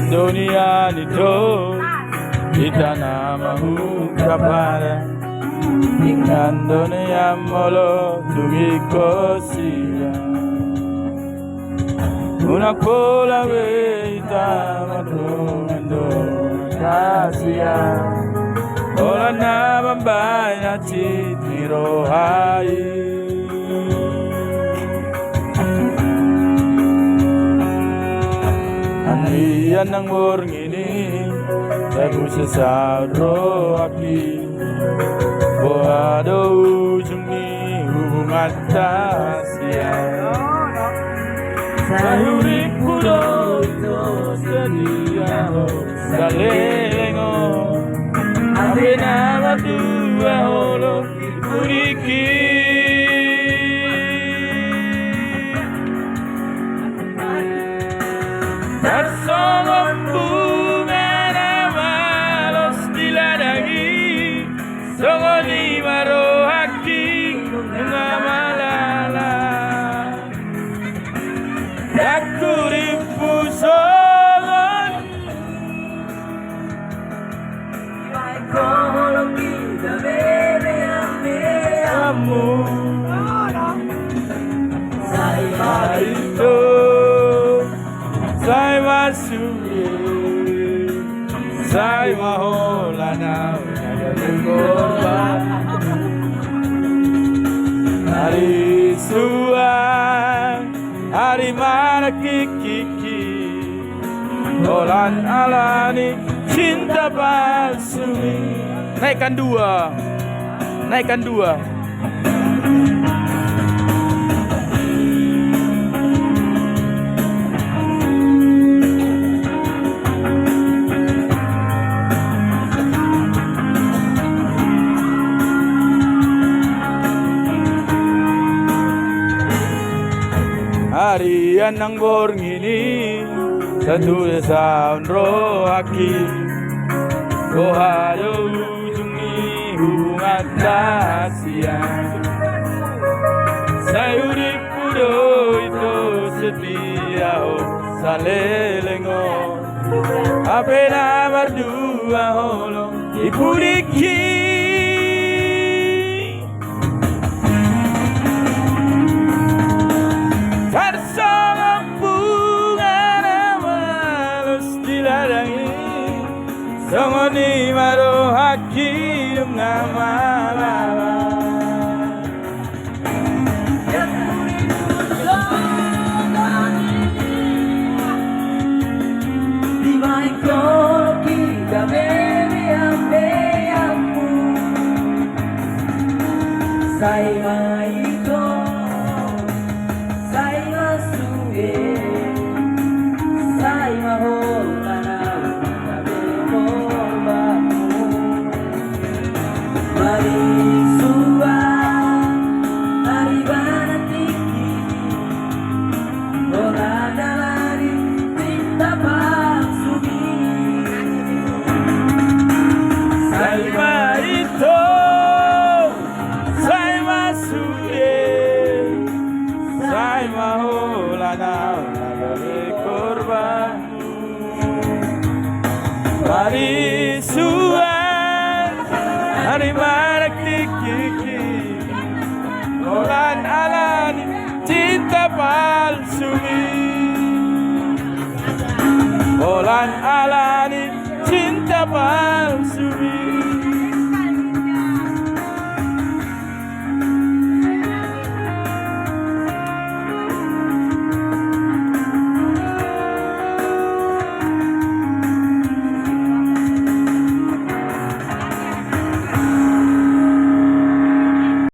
dunia nito kita nama ungkapan dengan dunia molo tugiko siya una cola veita matungando kasia ola na bambay na titiro hai Anian ng morngini Tagu sesaro aki Boado ujungi hubungan tasya Sayuri pulo ito sedia Salengo Abe na matua holo kuriki Bersama bunga malos diladangi Songo di maro haki ngamalala Aku ribu songon Kalau kita bebe amu Saya itu Sai masuye, sai mahola na nagalugoba. Hari suang, hari mana kiki, olan alani cinta palsu. Naikkan dua, naikkan dua. Harian ng borngini Satu desa unro haki Kohayo ujungi hubungan tasya Sayuri pudo itu setia Salelengo Apena berdua holo Ipuriki Bersama bunga malos diladangi Songo di maro haki ngamalala Di mai koki da bebe ambeamu Sai mai ko Sai masuge Sai mahola na nagalugobamu Mari suwa Mari banatiki Ora dalari cinta palsugi Sai marito Sai masuge Sai mahola na nagalugobamu Mari suwan Hari marak dikiki Olan alani cinta palsu Olan alani cinta palsu